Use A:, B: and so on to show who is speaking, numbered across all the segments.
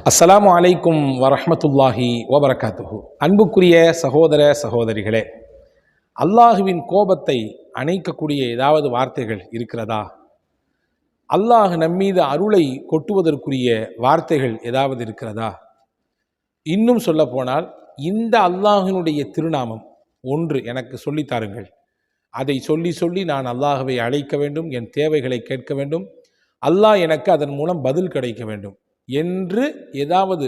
A: அஸ்ஸலாமு அலைக்கும் வரஹ்மத்துல்லாஹி வபரகாத்துஹு. அன்புக்குரிய சகோதர சகோதரிகளே, அல்லாஹுவின் கோபத்தை அணைக்கக்கூடிய ஏதாவது வார்த்தைகள் இருக்கிறதா? அல்லாஹ் நம்மீது அருளை கொட்டுவதற்குரிய வார்த்தைகள் ஏதாவது இருக்கிறதா? இன்னும் சொல்ல போனால், இந்த அல்லாஹினுடைய திருநாமம் ஒன்று எனக்கு சொல்லித்தாருங்கள், அதை சொல்லி சொல்லி நான் அல்லாஹுவை அழைக்க வேண்டும், என் தேவைகளை கேட்க வேண்டும், அல்லாஹ் எனக்கு அதன் மூலம் பதில் கிடைக்க வேண்டும் என்று ஏதாவது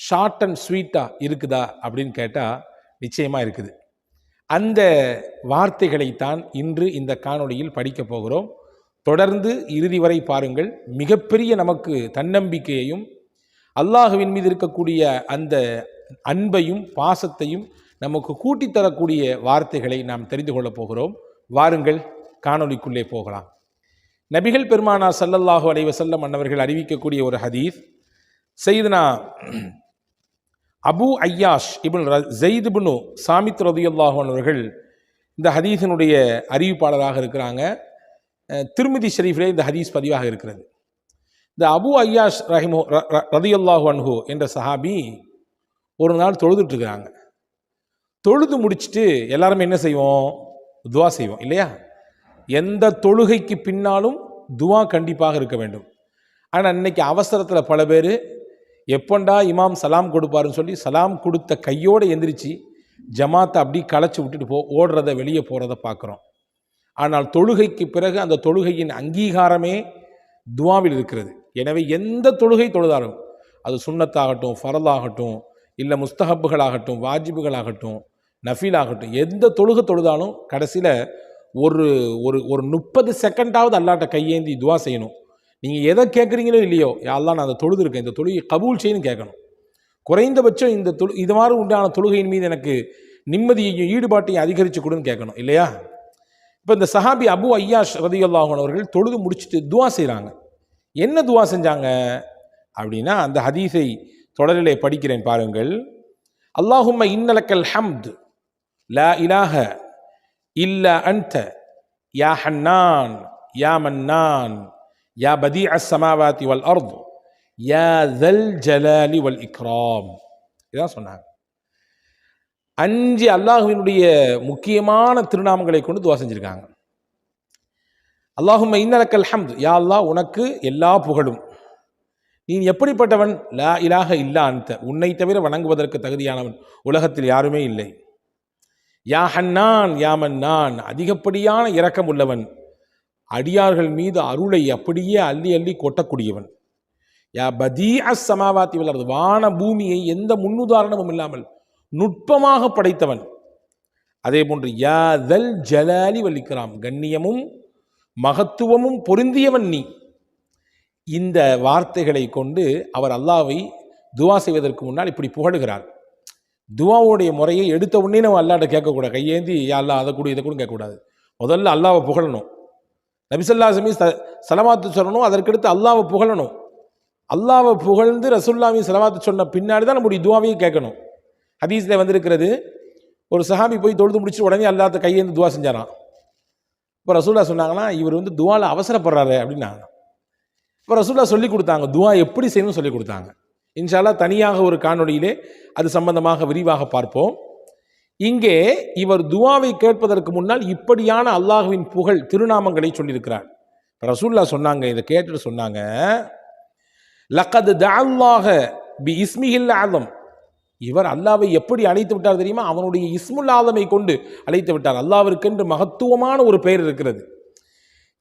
A: ஷார்ட் அண்ட் ஸ்வீட்டாக இருக்குதா அப்படின்னு கேட்டால் நிச்சயமாக இருக்குது. அந்த வார்த்தைகளைத்தான் இன்று இந்த காணொளியில் படிக்கப் போகிறோம். தொடர்ந்து இறுதி வரை பாருங்கள். மிகப்பெரிய நமக்கு தன்னம்பிக்கையையும் அல்லாஹுவின் மீது இருக்கக்கூடிய அந்த அன்பையும் பாசத்தையும் நமக்கு கூட்டித்தரக்கூடிய வார்த்தைகளை நாம் தெரிந்து கொள்ளப் போகிறோம். வாருங்கள், காணொளிக்குள்ளே போகலாம். நபிகள் பெருமானார் ஸல்லல்லாஹு அலைஹி வஸல்லம் அன்னவர்கள் அறிவிக்கக்கூடிய ஒரு ஹதீஸ், சையதுனா அபு ஐயாஷ் இப்னு ஸைத் இப்னு சாமித் ரலியல்லாஹு அன்ஹு அவர்கள் இந்த ஹதீஸினுடைய அறிவிப்பாளராக இருக்கிறாங்க. திர்மிதி ஷரீஃபிலே இந்த ஹதீஸ் பதிவாக இருக்கிறது. இந்த அபு ஐயாஷ் ரலியல்லாஹு அன்ஹு என்ற சஹாபி ஒரு நாள் தொழுதுட்டு இருக்கிறாங்க. தொழுது முடிச்சுட்டு எல்லாருமே என்ன செய்வோம்? துவா செய்வோம் இல்லையா? எந்த தொழுகைக்கு பின்னாலும் துவா கண்டிப்பாக இருக்க வேண்டும். ஆனால் இன்னைக்கு அவசரத்தில் பல பேர் எப்பண்டா இமாம் சலாம் கொடுப்பாருன்னு சொல்லி சலாம் கொடுத்த கையோடு எந்திரிச்சு ஜமாத்தை அப்படி களைச்சி விட்டுட்டு ஓடுறத வெளியே போகிறத பார்க்குறோம். ஆனால் தொழுகைக்கு பிறகு அந்த தொழுகையின் அங்கீகாரமே துவாவில் இருக்கிறது. எனவே எந்த தொழுகை தொழுதாலும், அது சுன்னத்தாகட்டும், ஃபரலாகட்டும், இல்லை முஸ்தஹப்புகளாகட்டும், வாஜிபுகளாகட்டும், நஃபீலாகட்டும், எந்த தொழுகை தொழுதாலும் கடைசியில் ஒரு ஒரு ஒரு 30 செகண்டாவது அல்லாட்ட கையேந்தி துவா செய்யணும். நீங்கள் எதை கேட்குறீங்களோ இல்லையோ, யாரெல்லாம் நான் அந்த தொழுது இருக்கேன், இந்த தொழுகை கபூல் செய்யணும் கேட்கணும். குறைந்தபட்சம் இந்த இது மாதிரி உண்டான தொழுகையின் மீது எனக்கு நிம்மதியையும் ஈடுபாட்டையும் அதிகரித்து கொடுன்னு கேட்கணும் இல்லையா? இப்போ இந்த சஹாபி அபு ஐயாஷ் ரலியல்லாஹு அன்ஹு அவர்கள் தொழுது முடிச்சுட்டு துவா செய்கிறாங்க. என்ன துவா செஞ்சாங்க அப்படின்னா, அந்த ஹதீஸை தொடரிலே படிக்கிறேன் பாருங்கள். அல்லாஹும்ம இன்னலக்கல் ஹம்த் லா இலாஹ இல்லா அன்த யா ஹன்னான் யா மன்னான் யா பதீஅ ஸமாவாதி வல் அர்த் யா ஸல் ஜலாலி வல் இக்ராம். இதான் சொன்னாங்க. 5 அல்லாஹுவினுடைய முக்கியமான திருநாமங்களை கொண்டு துவா செஞ்சிருக்காங்க. அல்லாஹும்ம இன்னலக்கல் ஹம்த், யா அல்லாஹ் உனக்கு எல்லா புகழும், நீ எப்படிப்பட்டவன்? லா இலாஹ இல்லா அன்த, உன்னை தவிர வணங்குவதற்கு தகுதியானவன் உலகத்தில் யாருமே இல்லை. யா ஹன்னான் யா மன்னான், அதிகப்படியான இரக்கம் உள்ளவன், அடியார்கள் மீது அருளை அப்படியே அள்ளி அள்ளி கொட்டக்கூடியவன். யா பதீஅ ஸமாவாதி வல் அர்த், வான பூமியை எந்த முன்னுதாரணமும் இல்லாமல் நுட்பமாக படைத்தவன். அதே போன்று யா ஸல் ஜலாலி வல் இக்ராம், கண்ணியமும் மகத்துவமும் பொருந்தியவன் நீ. இந்த வார்த்தைகளை கொண்டு அவர் அல்லாஹ்வை துவா செய்வதற்கு முன்னால் இப்படி புகழுகிறார். துவாவுடைய முறையை எடுத்த உடனே நம்ம அல்லாஹ்ட்ட கேட்கக்கூடாது. கையேந்தி யா அல்லாஹ் அதை கூட இதை கூட கேட்கக்கூடாது. முதல்ல அல்லாஹ்வை புகழணும். நபி ஸல்லல்லாஹு அலைஹி வஸல்லம் ஸலவாத்து சொல்லணும். அதற்கடுத்து அல்லாஹ்வை புகழணும். அல்லாஹ்வை புகழ்ந்து ரசூலுல்லாஹி ஸலவாத்து சொன்ன பின்னாடி தான் நம்முடைய துவாவையும் கேட்கணும். ஹதீஸில் வந்திருக்கிறது, ஒரு சஹாபி போய் தொழுது முடிச்சு உடனே அல்லாஹ்ட்ட கையேந்து துவா செஞ்சாராம். இப்போ ரசூலுல்லாஹ் சொன்னாங்கன்னா, இவர் துவாவில் அவசரப்படுறாரு அப்படின்னாங்க. இப்போ ரசூலுல்லாஹ் சொல்லி கொடுத்தாங்க, துவா எப்படி செய்யணும்னு சொல்லி கொடுத்தாங்க. இன்ஷா அல்லாஹ் தனியாக ஒரு காணொளியிலே அது சம்பந்தமாக விரிவாக பார்ப்போம். இங்கே இவர் துவாவை கேட்பதற்கு முன்னால் இப்படியான அல்லாஹுவின் புகழ் திருநாமங்களை சொல்லியிருக்கிறார். ரசூலுல்லாஹ் சொன்னாங்க, இதை கேட்டுட்டு சொன்னாங்க, லக்கத் தஅல்லாஹ பி இஸ்மிஹில் ஆலம், இவர் அல்லாஹ்வை எப்படி அழைத்து விட்டார் தெரியுமா? அவனுடைய இஸ்முல் ஆலமை கொண்டு அழைத்து விட்டார். அல்லாஹ்விற்கென்று மகத்துவமான ஒரு பெயர் இருக்கிறது.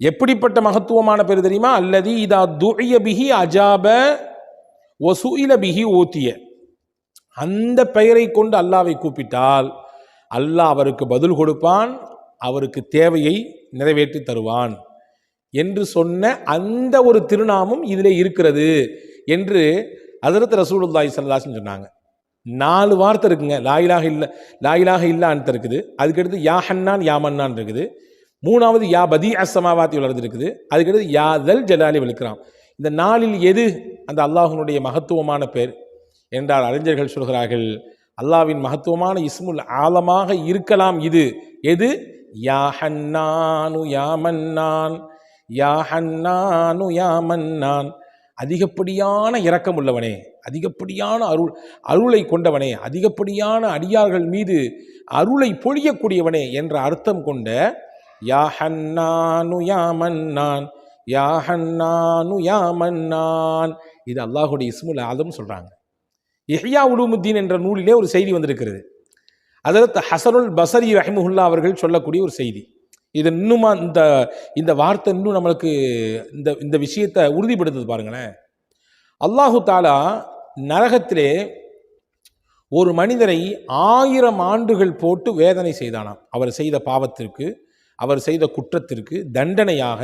A: எப்படிப்பட்ட மகத்துவமான பெயர் தெரியுமா? அல்லதி இதா துஇய பிஹி அஜாப வசுஇல பிஹி ஊத்திய, அந்த பெயரை கொண்டு அல்லாஹ்வை கூப்பிட்டால் அல்லாஹ் அவருக்கு பதில் கொடுப்பான், அவருக்கு தேவையை நிறைவேற்றி தருவான் என்று சொன்ன அந்த ஒரு திருநாமம் இதிலே இருக்கிறது என்று ஹஜ்ரத் ரசூலுல்லாஹி ஸல்லல்லாஹு அலைஹி வஸல்லம் சொன்னாங்க. 4 வார்த்தை இருக்குங்க. லா இலாஹ இல்லான்னு இருக்குது. அதுக்கடுத்து யா ஹன்னான் யா மன்னான் இருக்குது. 3வது யா பதீஅ ஸமாவாதி வல் அர்த் இருக்குது. அதுக்கடுத்து யா ஸல் ஜலாலி வல் இக்ராம். இந்த 4ல் எது அந்த அல்லாஹ்வுடைய மகத்துவமான பேர் என்றால், அறிஞர்கள் சொல்கிறார்கள், அல்லாஹ்வின் மகத்துவமான இஸ்முல் ஆலமாக இருக்கலாம். இது எது? யா ஹன்னானு யா மன்னான் யா ஹன்னானு யா மன்னான் அதிகப்படியான இரக்கம் உள்ளவனே, அதிகப்படியான அருளை கொண்டவனே, அதிகப்படியான அடியார்கள் மீது அருளை பொழியக்கூடியவனே என்ற அர்த்தம் கொண்ட யா ஹன்னானு யா மன்னான், யா ஹன்னானு யா மன்னான், இது அல்லாஹுடைய இஸ்முல் ஆதம் சொல்றாங்க. இஹ்யா உலூமுத்தீன் என்ற நூலிலே ஒரு செய்தி வந்திருக்கிறது. ஹஜ்ரத் ஹஸனுல் பஸரி ரஹிமஹுல்லா அவர்கள் சொல்லக்கூடிய ஒரு செய்தி. இது இன்னுமா இந்த வார்த்தை இன்னும் நம்மளுக்கு இந்த விஷயத்தை உறுதிப்படுத்துது பாருங்களேன். அல்லாஹு தாலா நரகத்திலே ஒரு மனிதரை 1000 ஆண்டுகள் போட்டு வேதனை செய்தானாம். அவர் செய்த பாவத்திற்கு, அவர் செய்த குற்றத்திற்கு தண்டனையாக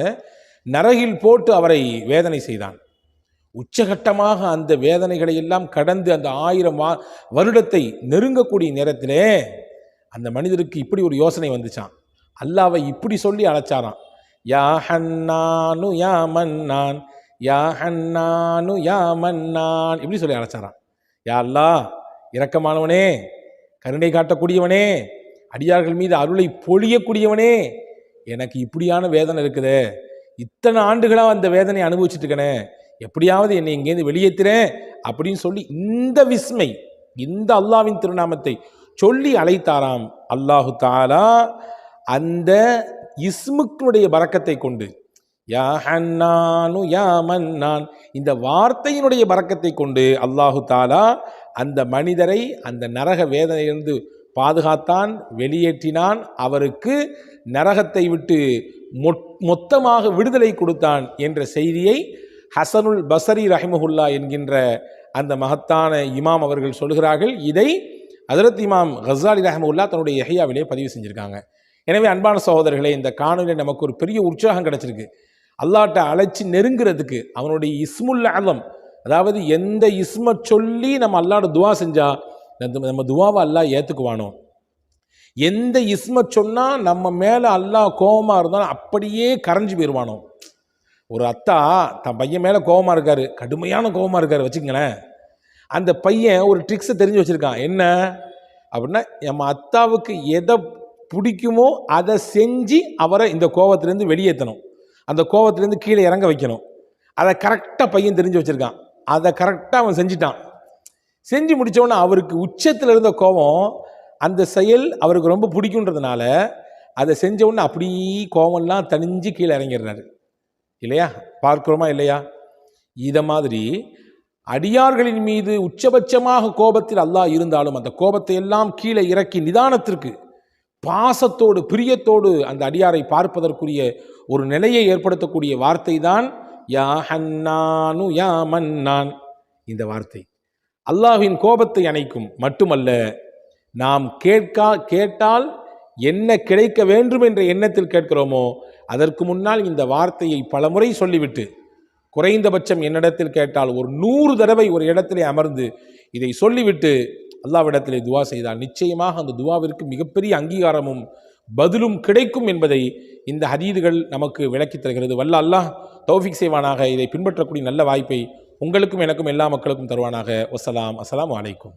A: நரகில் போட்டு அவரை வேதனை செய்தான். உச்சகட்டமாக அந்த வேதனைகளை எல்லாம் கடந்து அந்த 1000 வருடத்தை நெருங்கக்கூடிய நேரத்திலே அந்த மனிதருக்கு இப்படி ஒரு யோசனை வந்துச்சான். அல்லாவை இப்படி சொல்லி அழைச்சாராம். யா ஹன்னானு யா மன்னான், யா ஹன்னானு யா மன்னான், இப்படி சொல்லி அழைச்சாராம். யா அல்லாஹ், இரக்கமானவனே, கருணை காட்டக்கூடியவனே, அடியார்கள் மீது அருளை பொழியக்கூடியவனே, எனக்கு இப்படியான வேதனை இருக்குதே, இத்தனை ஆண்டுகளாக அந்த வேதனை அனுபவிச்சுட்டு இருக்கனே, எப்படியாவது என்னை இங்கேருந்து வெளியேற்றுறேன் அப்படின்னு சொல்லி இந்த விஸ்மை, இந்த அல்லாவின் திருநாமத்தை சொல்லி அழைத்தாராம். அல்லாஹு தாலா அந்த இஸ்முக்களுடைய பரக்கத்தை கொண்டு, யா ஹன்னானு யா மன்னான், இந்த வார்த்தையினுடைய பரக்கத்தை கொண்டு அல்லாஹு தாலா அந்த மனிதரை அந்த நரக வேதனையிலிருந்து பாதுகாத்தான், வெளியேற்றினான், அவருக்கு நரகத்தை விட்டு மொத்தமாக விடுதலை கொடுத்தான் என்ற செய்தியை ஹஸனுல் பஸரி ரஹிமஹுல்லா என்கின்ற அந்த மகத்தான இமாம் அவர்கள் சொல்கிறார்கள். இதை ஹஜ்ரத் இமாம் கஸாலி ரஹிமஹுல்லா தன்னுடைய இஹ்யாவிலே பதிவு செஞ்சுருக்காங்க. எனவே அன்பான சகோதரர்களே, இந்த காணொலியில் நமக்கு ஒரு பெரிய உற்சாகம் கிடைச்சிருக்கு. அல்லாஹ்ட்ட அழைச்சி நெருங்கிறதுக்கு அவனுடைய இஸ்முல் ஆலம், அதாவது எந்த இஸ்மை சொல்லி நம்ம அல்லாஹ்ட்ட துவா செஞ்சா நம்ம துவாவை அல்லாஹ் ஏற்றுக்குவானோ, எந்த இஸ்மை சொன்னால் நம்ம மேலே அல்லாஹ் கோபமாக இருந்தாலும் அப்படியே கரைஞ்சி போயிடுவானோ. ஒரு அத்தா தன் பையன் மேலே கோபமாக இருக்காரு, கடுமையான கோபமாக இருக்காரு வச்சுங்களேன். அந்த பையன் ஒரு ட்ரிக்ஸை தெரிஞ்சு வச்சுருக்கான். என்ன அப்படின்னா, நம்ம அத்தாவுக்கு எதை பிடிக்குமோ அதை செஞ்சு அவரை இந்த கோபத்திலேருந்து வெளியேற்றணும், அந்த கோபத்திலேருந்து கீழே இறங்க வைக்கணும். அதை கரெக்டாக பையன் தெரிஞ்சு வச்சுருக்கான். அதை கரெக்டாக அவன் செஞ்சிட்டான். செஞ்சு முடித்தவொன்னே அவருக்கு உச்சத்தில் இருந்த கோபம், அந்த செயல் அவருக்கு ரொம்ப பிடிக்குன்றதுனால அதை செஞ்ச உடனே அப்படியே கோபம்லாம் தணிஞ்சு கீழே இறங்கிடுறாரு. இல்லையா? பார்க்கிறோமா இல்லையா? இதை மாதிரி அடியார்களின் மீது உச்சபட்சமாக கோபத்தில் அல்லாஹ் இருந்தாலும் அந்த கோபத்தை எல்லாம் கீழே இறக்கி நிதானத்திற்கு, பாசத்தோடு, பிரியத்தோடு அந்த அடியாரை பார்ப்பதற்குரிய ஒரு நிலையை ஏற்படுத்தக்கூடிய வார்த்தை தான் யா ஹன்னானு யா மன்னான். இந்த வார்த்தை அல்லாஹ்வின் கோபத்தை அணைக்கும் மட்டுமல்ல, நாம் கேட்டால் என்ன கிடைக்க வேண்டும் என்ற எண்ணத்தில் கேட்கிறோமோ அதற்கு முன்னால் இந்த வார்த்தையை பலமுறை சொல்லிவிட்டு, குறைந்தபட்சம் என்னிடத்தில் கேட்டால் ஒரு 100 தடவை ஒரு இடத்திலே அமர்ந்து இதை சொல்லிவிட்டு அல்லாஹ்விடத்திலே துவா செய்தால் நிச்சயமாக அந்த துவாவிற்கு மிகப்பெரிய அங்கீகாரமும் பதிலும் கிடைக்கும் என்பதை இந்த ஹதீதுகள் நமக்கு விளக்கித் தருகிறது. வல்ல அல்லாஹ் தௌஃபீக் செய்வானாக. இதை பின்பற்றக்கூடிய நல்ல வாய்ப்பை உங்களுக்கும் எனக்கும் எல்லா மக்களுக்கும் தருவானாக. வஸ்ஸலாம். அஸ்ஸலாமு அலைக்கும்.